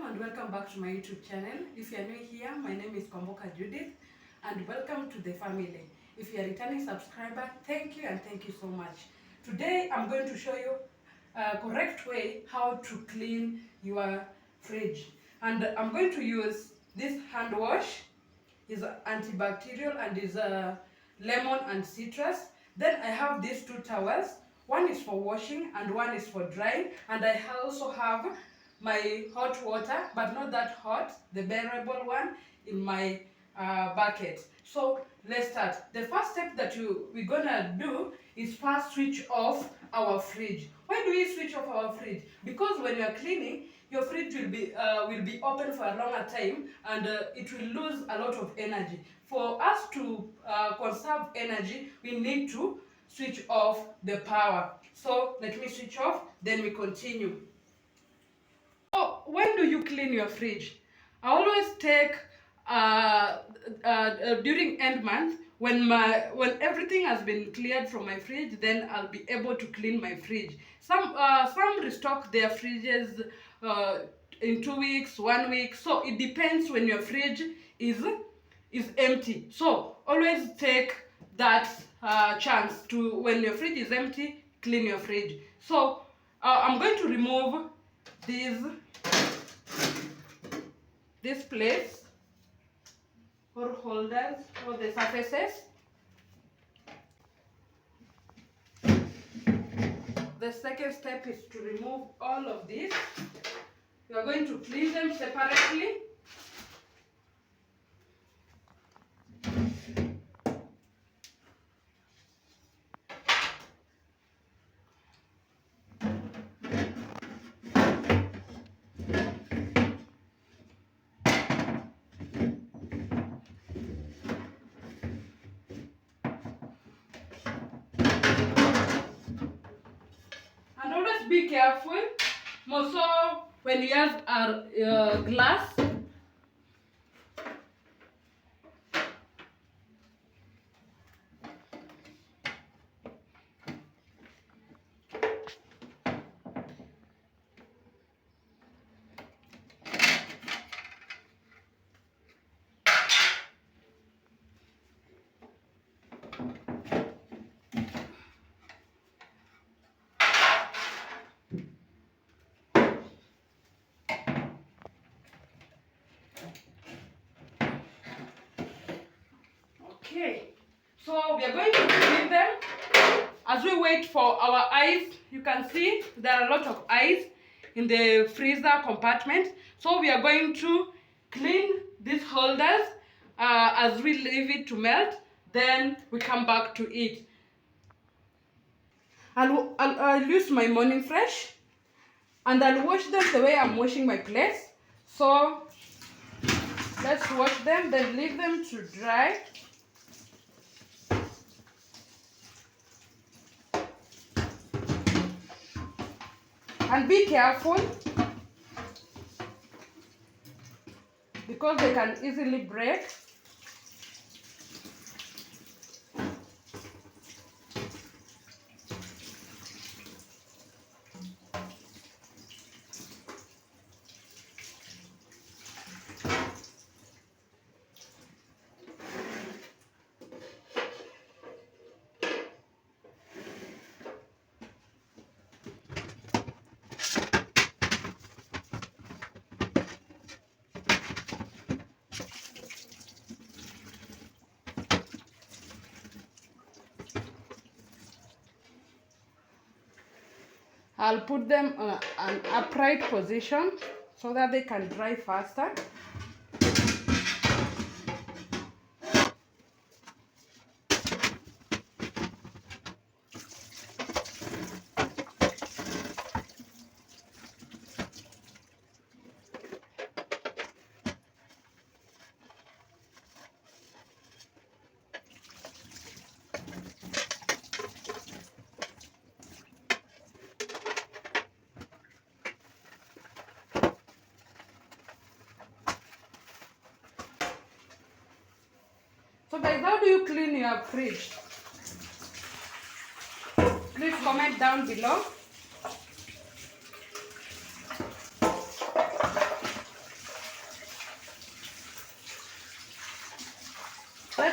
and welcome back to my YouTube channel. If you are new here, my name is Kwamboka Judith and welcome to the family. If you are a returning subscriber, thank you and thank you so much. Today I'm going to show you a correct way how to clean your fridge. And I'm going to use this hand wash. It's antibacterial and is lemon and citrus. Then I have these two towels. One is for washing and one is for drying. And I also have my hot water, but not that hot, the bearable one in my bucket. So let's start. The first step that we're gonna do is first switch off our fridge. Why do we switch off our fridge? Because when you are cleaning, your fridge will be open for a longer time and it will lose a lot of energy. For us to conserve energy, we need to switch off the power. So let me switch off, then we continue. So when do you clean your fridge? I always take during end month when everything has been cleared from my fridge, then I'll be able to clean my fridge. Some restock their fridges in 2 weeks, 1 week. So it depends when your fridge is empty. So always take that chance to, when your fridge is empty, clean your fridge. So I'm going to remove these plates or holders or the surfaces. The second step is to remove all of this. We are going to clean them separately. And always be careful, more so when you have glass. Okay, so we are going to clean them. As we wait for our ice, you can see there are a lot of ice in the freezer compartment. So we are going to clean these holders as we leave it to melt. Then we come back to it. I'll use my Morning Fresh and I'll wash them the way I'm washing my plates. So let's wash them, then leave them to dry. And be careful because they can easily break. I'll put them on an upright position so that they can dry faster. So guys, how do you clean your fridge? Please comment down below.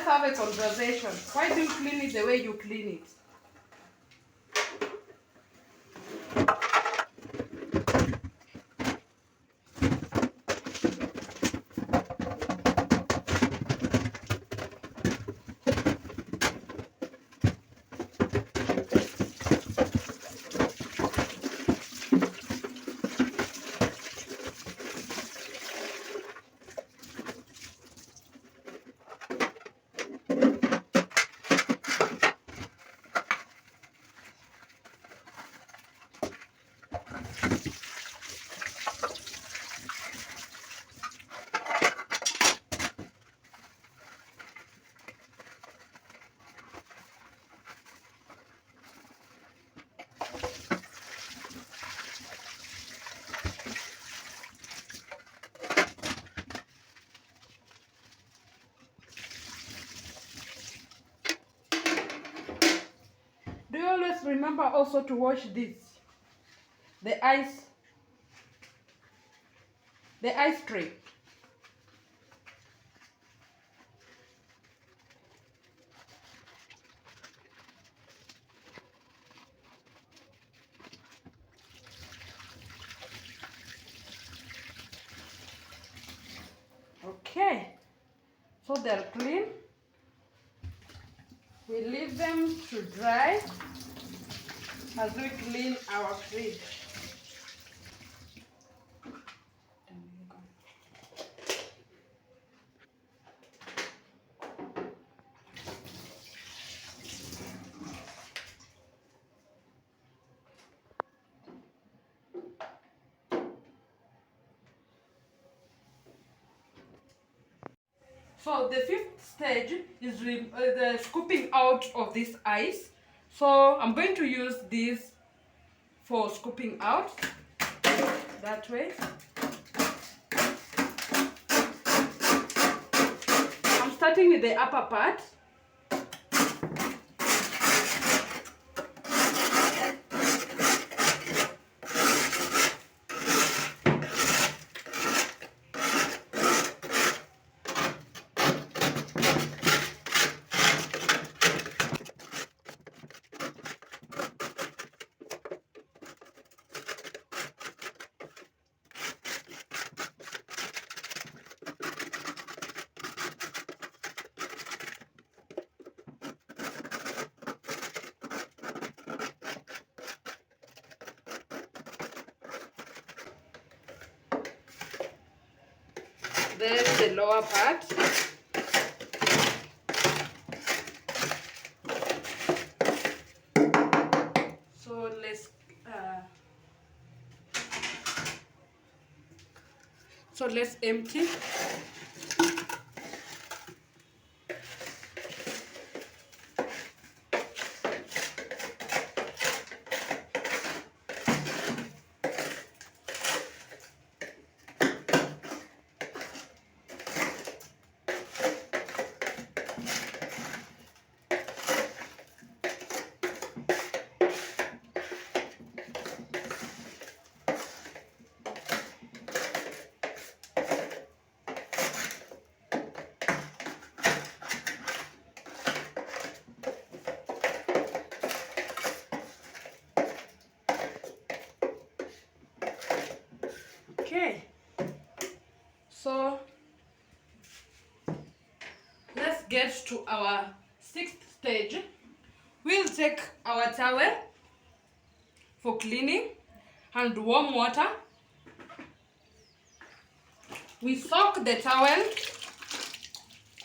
let's have a conversation. Why do you clean it the way you clean it? Do you always remember also to wash this? The ice tray. Okay, so they're clean. We leave them to dry as we clean our fridge. So the fifth stage is the scooping out of this ice. So I'm going to use this for scooping out that way. I'm starting with the upper part. There's the lower part. So let's empty. Okay, so let's get to our sixth stage. We'll take our towel for cleaning and warm water. We soak the towel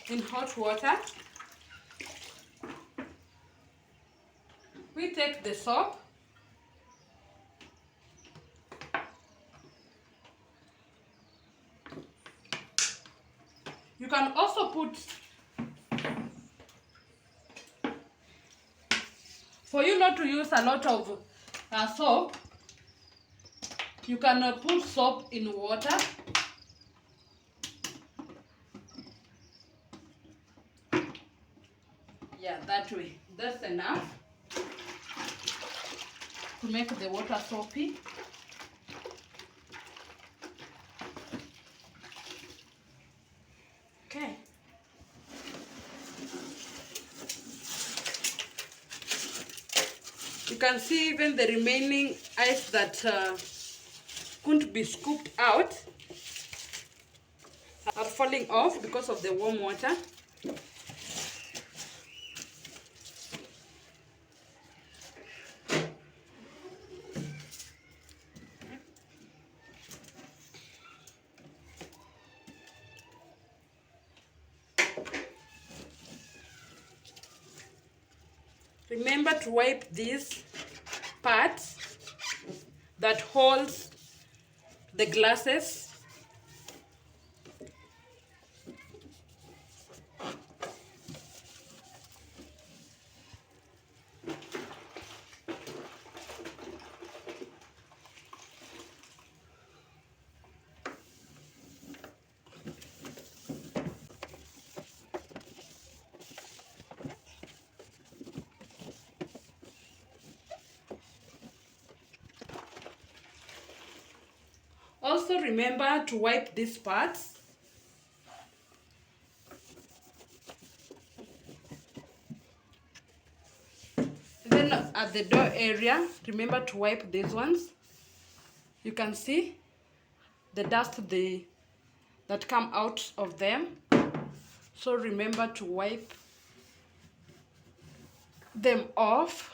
in hot water. We take the soap. You can also put, for you not to use a lot of soap, you can put soap in water. Yeah, that way. That's enough to make the water soapy. Okay. You can see even the remaining ice that couldn't be scooped out are falling off because of the warm water. Remember to wipe these parts that holds the glasses. Also remember to wipe these parts. Then at the door area, remember to wipe these ones. You can see the dust that come out of them. So remember to wipe them off.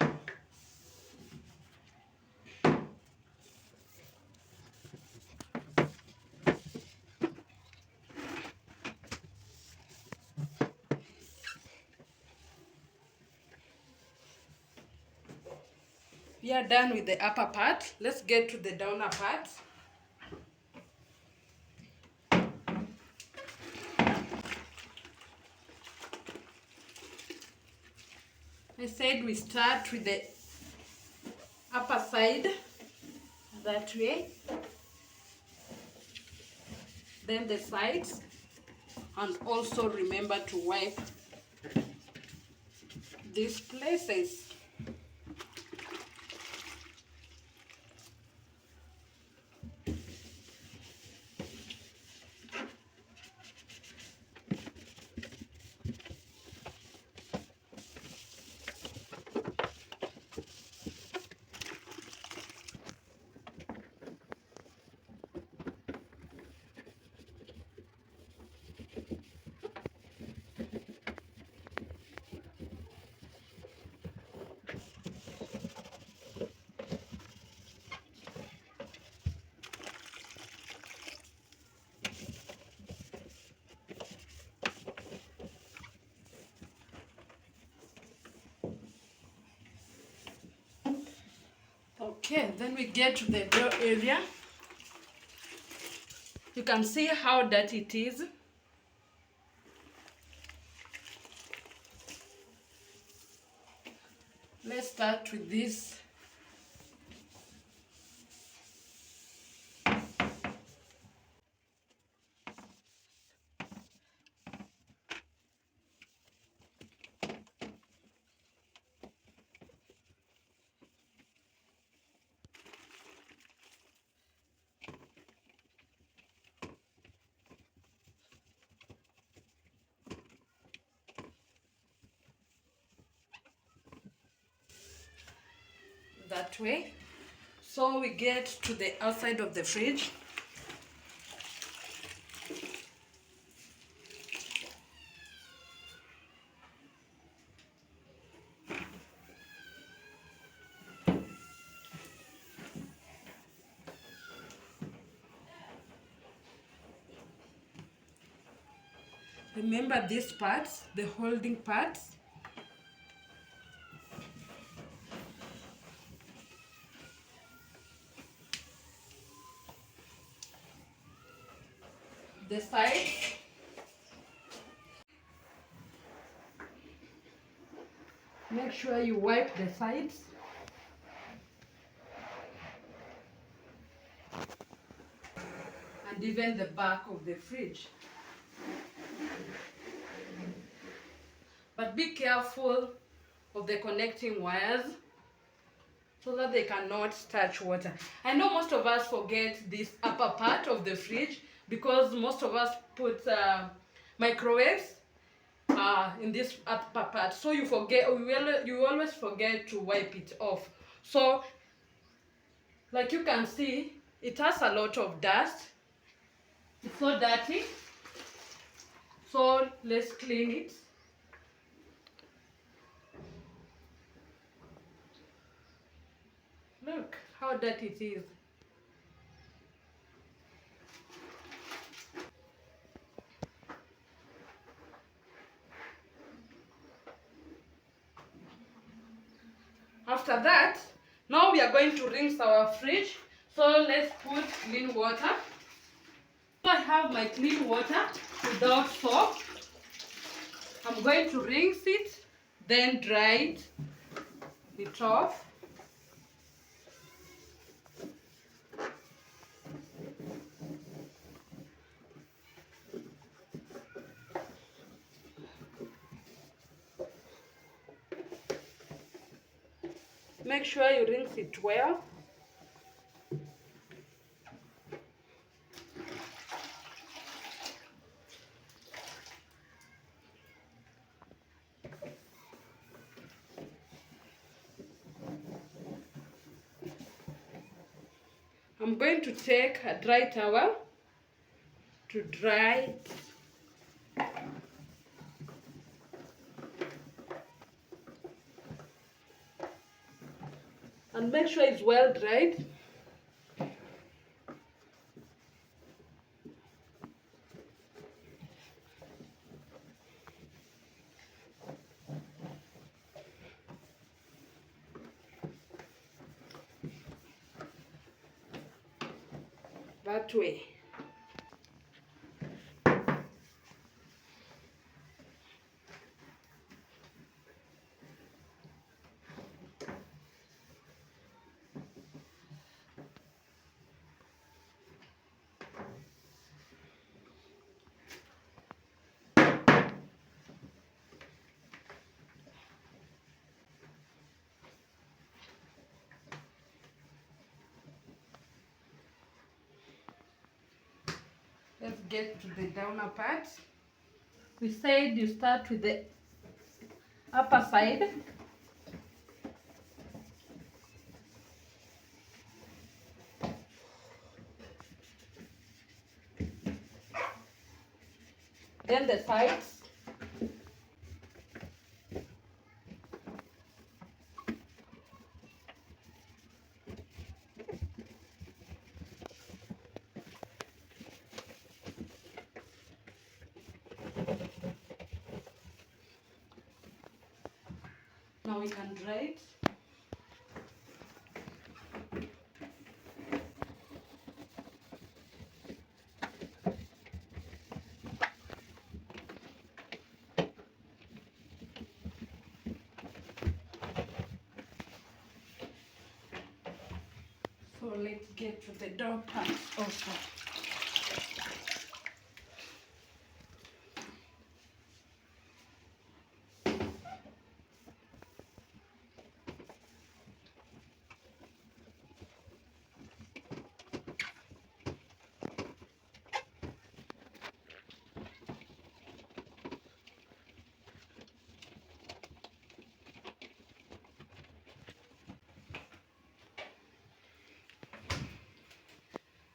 We are done with the upper part. Let's get to the downer part. I said we start with the upper side, that way, then the sides, and also remember to wipe these places. Okay, then we get to the door area. You can see how dirty it is. Let's start with this. That way. So we get to the outside of the fridge. Remember these parts, the holding parts. The sides. Make sure you wipe the sides. And even the back of the fridge. But be careful of the connecting wires so that they cannot touch water. I know most of us forget this upper part of the fridge because most of us put microwaves in this upper part. So you always forget to wipe it off. So like you can see, it has a lot of dust. It's so dirty. So let's clean it. Look how dirty it is. After that, now we are going to rinse our fridge. So let's put clean water. So I have my clean water without soap. I'm going to rinse it, then dry it off. Make sure you rinse it well. I'm going to take a dry towel to dry it. And make sure it's well dried. That way. Let's get to the downer part. We said you start with the upper side. Then the sides. Now we can dry it. So let's get to the door part also.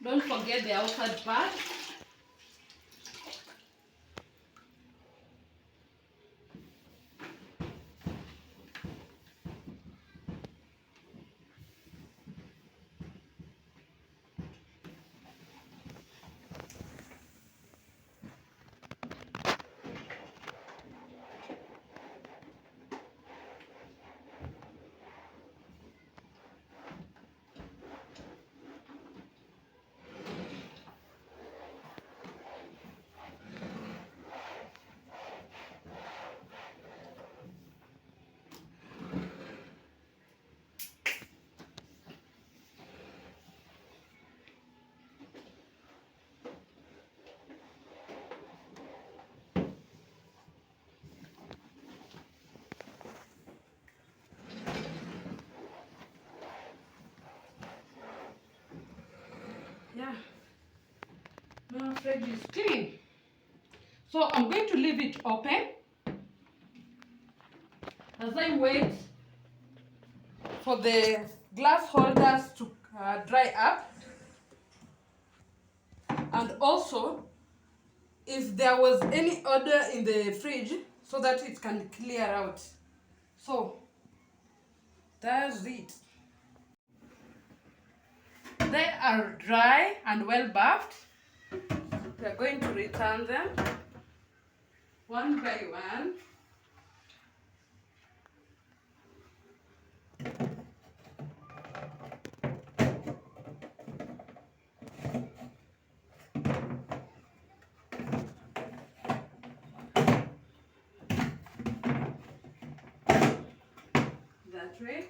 Don't forget the outside part. Yeah. Now fridge is clean. So I'm going to leave it open as I wait for the glass holders to dry up, and also if there was any odor in the fridge, so that it can clear out. So that's it. They are dry and well buffed. We are going to return them one by one. That way.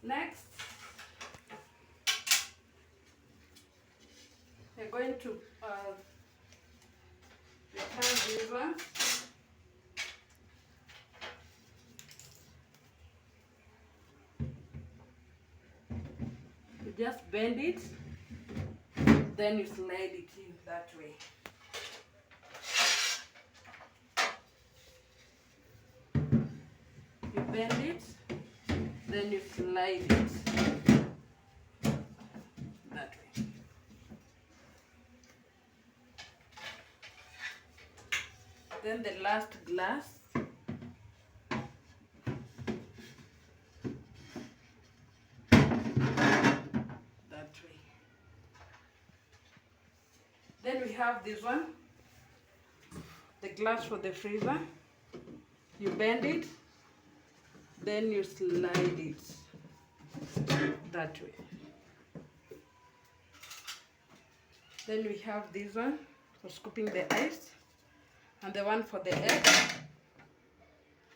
Next, we're going to return this one. You just bend it, then you slide it in that way. You bend it, then you slide it that way. Then the last glass, that way. Then we have this one, the glass for the freezer. You bend it, then you slide it that way. Then we have this one for scooping the ice, and the one for the egg.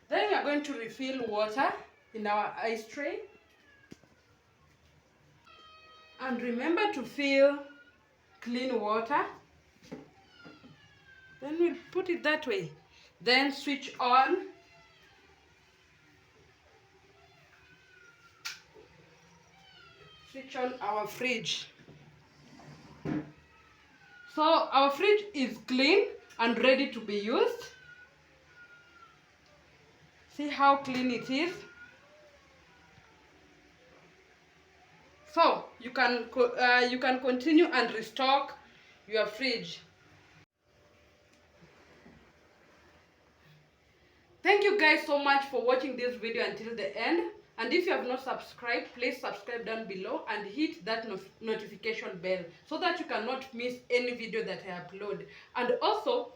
Then we are going to refill water in our ice tray. And remember to fill clean water. Then we put it that way. Then switch on. Switch on our fridge. So our fridge is clean and ready to be used. See how clean it is. So you can continue and restock your fridge. Thank you guys so much for watching this video until the end. And if you have not subscribed, please subscribe down below and hit that notification bell so that you cannot miss any video that I upload. And also,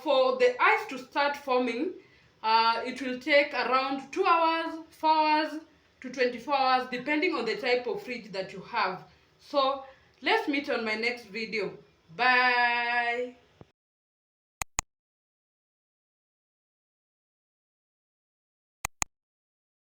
for the ice to start forming, it will take around 2 hours, 4 hours to 24 hours, depending on the type of fridge that you have. So let's meet on my next video. Bye.